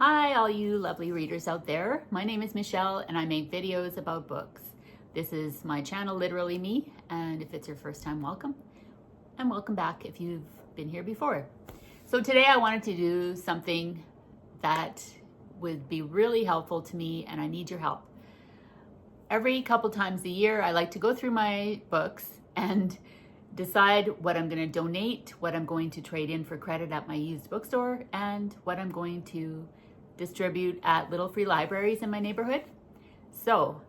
Hi, all you lovely readers out there. My name is Michelle and I make videos about books. This is my channel, Literally Me, and if it's your first time, welcome. And welcome back if you've been here before. So today I wanted to do something that would be really helpful to me and I need your help. Every couple times a year, I like to go through my books and decide what I'm going to donate, what I'm going to trade in for credit at my used bookstore, and what I'm going to distribute at little free libraries in my neighborhood. So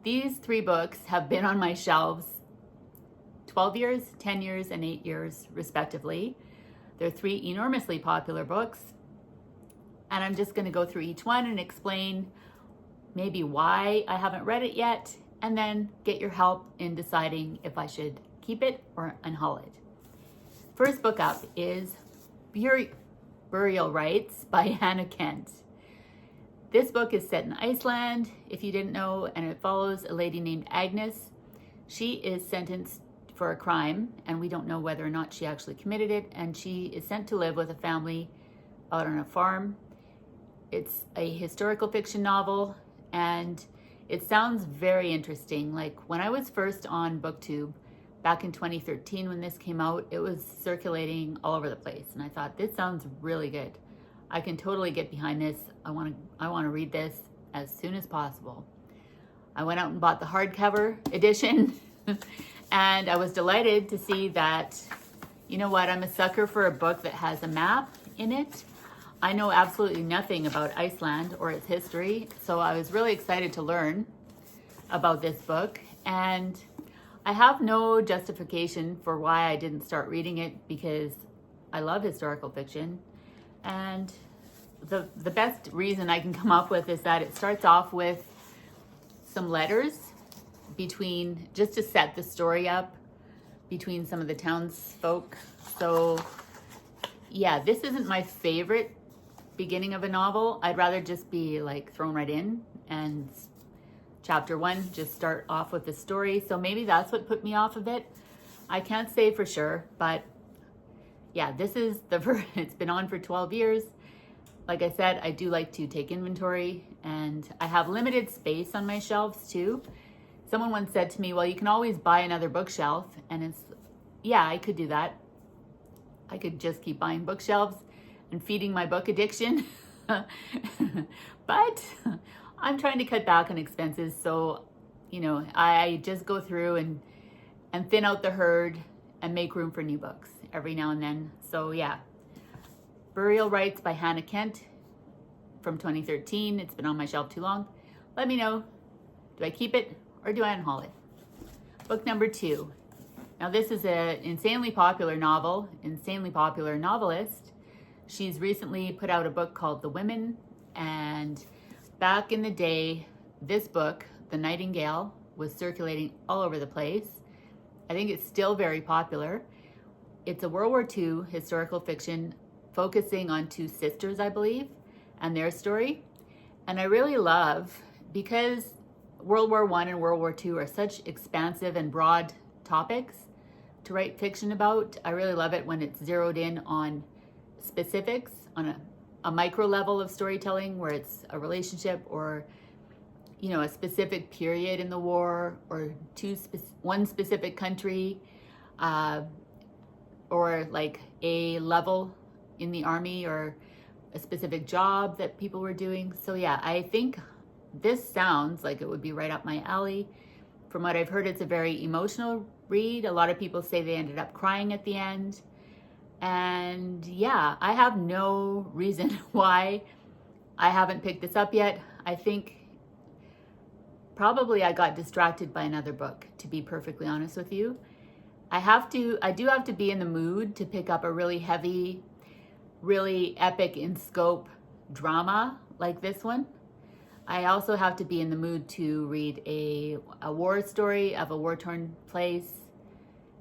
these 3 books have been on my shelves 12 years, 10 years, and 8 years respectively. They're 3 enormously popular books, and I'm just going to go through each one and explain maybe why I haven't read it yet, and then get your help in deciding if I should keep it or unhaul it. First book up is Burial Rites by Hannah Kent. This book is set in Iceland, if you didn't know, and it follows a lady named Agnes. She is sentenced for a crime, and we don't know whether or not she actually committed it, and she is sent to live with a family out on a farm. It's a historical fiction novel, and it sounds very interesting. Like when I was first on BookTube back in 2013 when this came out, it was circulating all over the place, and I thought, this sounds really good. I can totally get behind this. I want to read this as soon as possible. I went out and bought the hardcover edition and I was delighted to see that, you know what, I'm a sucker for a book that has a map in it. I know absolutely nothing about Iceland or its history, so I was really excited to learn about this book, and I have no justification for why I didn't start reading it because I love historical fiction. And the best reason I can come up with is that it starts off with some letters between, just to set the story up between some of the townsfolk. So yeah, this isn't my favorite beginning of a novel. I'd rather just be like thrown right in and chapter 1 just start off with the story. So maybe that's what put me off of it. I can't say for sure, but yeah, this is it's been on for 12 years. Like I said, I do like to take inventory, and I have limited space on my shelves too. Someone once said to me, well, you can always buy another bookshelf, and it's, yeah, I could do that. I could just keep buying bookshelves and feeding my book addiction. But I'm trying to cut back on expenses, so, you know, I just go through and thin out the herd and make room for new books every now and then. So yeah, Burial Rites by Hannah Kent from 2013. It's been on my shelf too long. Let me know, do I keep it or do I unhaul it? Book number 2. Now this is an insanely popular novel, insanely popular novelist. She's recently put out a book called The Women, and back in the day, this book, The Nightingale, was circulating all over the place. I think it's still very popular. It's a World War II historical fiction focusing on 2 sisters, I believe, and their story. And I really love, because World War I and World War II are such expansive and broad topics to write fiction about. I really love it when it's zeroed in on specifics, on a micro level of storytelling where it's a relationship or, you know, a specific period in the war, or one specific country, or like a level in the army, or a specific job that people were doing. So yeah, I think this sounds like it would be right up my alley. From what I've heard, it's a very emotional read. A lot of people say they ended up crying at the end. And yeah, I have no reason why I haven't picked this up yet. I think probably I got distracted by another book, to be perfectly honest with you. I do have to be in the mood to pick up a really heavy, really epic in scope drama like this one. I also have to be in the mood to read a war story of a war-torn place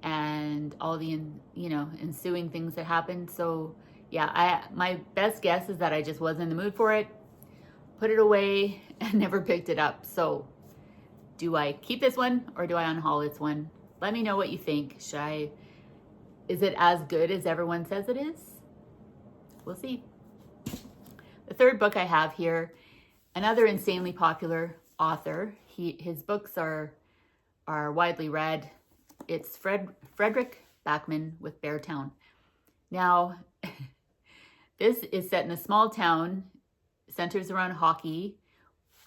and all the ensuing things that happened. So yeah, my best guess is that I just wasn't in the mood for it, put it away, and never picked it up. So do I keep this one or do I unhaul this one? Let me know what you think. Is it as good as everyone says it is? We'll see. The third book I have here, another insanely popular author. His books are widely read. It's Fredrik Backman with Beartown. Now, this is set in a small town, centers around hockey.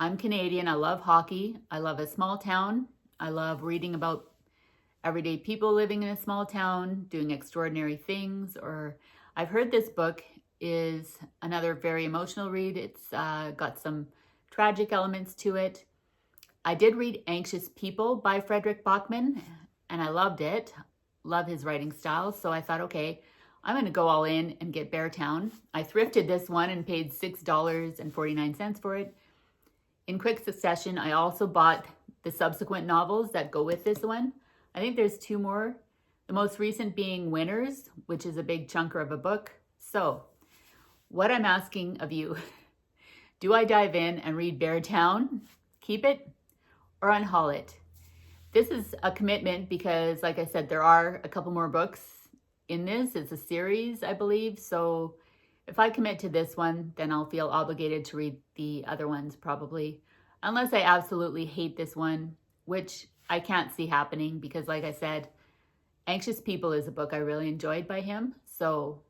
I'm Canadian. I love hockey. I love a small town. I love reading about everyday people living in a small town, doing extraordinary things. Or I've heard this book is another very emotional read. It's got some tragic elements to it. I did read Anxious People by Fredrik Backman, and I loved it. Love his writing style. So I thought, okay, I'm going to go all in and get Beartown. I thrifted this one and paid $6.49 for it. In quick succession, I also bought the subsequent novels that go with this one. I think there's 2 more. The most recent being Winners, which is a big chunker of a book. So what I'm asking of you, do I dive in and read Beartown, keep it, or unhaul it? This is a commitment because, like I said, there are a couple more books in this. It's a series, I believe. So if I commit to this one, then I'll feel obligated to read the other ones probably. Unless I absolutely hate this one, which I can't see happening because, like I said, Anxious People is a book I really enjoyed by him. So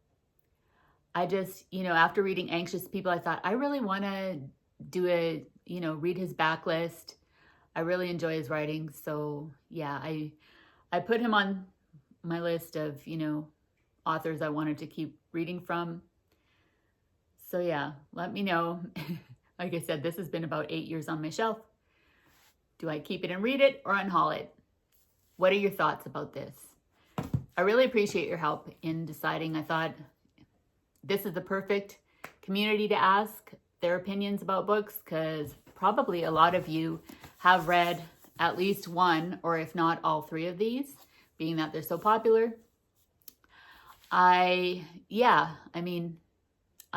I just, after reading Anxious People, I thought, I really want to do read his backlist. I really enjoy his writing. So yeah, I put him on my list of, authors I wanted to keep reading from. So yeah, let me know. Like I said, this has been about 8 years on my shelf. Do I keep it and read it or unhaul it? What are your thoughts about this? I really appreciate your help in deciding. I thought this is the perfect community to ask their opinions about books because probably a lot of you have read at least one or if not all 3 of these, being that they're so popular. I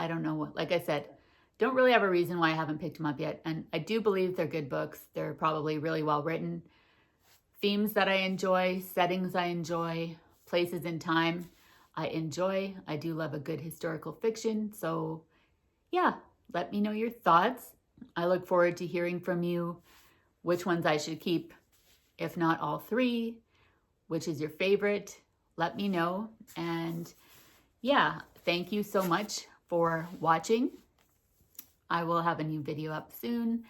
don't know. Like I said, don't really have a reason why I haven't picked them up yet. And I do believe they're good books. They're probably really well written. Themes that I enjoy, settings I enjoy, places in time I enjoy. I do love a good historical fiction. So yeah, let me know your thoughts. I look forward to hearing from you which ones I should keep, if not all 3. Which is your favorite? Let me know. And yeah, thank you so much for watching. I will have a new video up soon.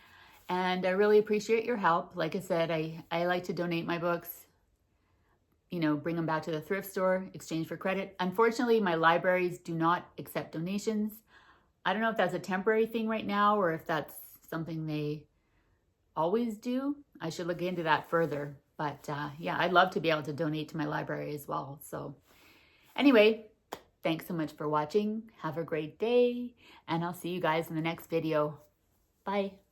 And I really appreciate your help. Like I said, I like to donate my books, bring them back to the thrift store, exchange for credit. Unfortunately, my libraries do not accept donations. I don't know if that's a temporary thing right now or if that's something they always do. I should look into that further. But yeah, I'd love to be able to donate to my library as well. So anyway, thanks so much for watching. Have a great day, and I'll see you guys in the next video. Bye.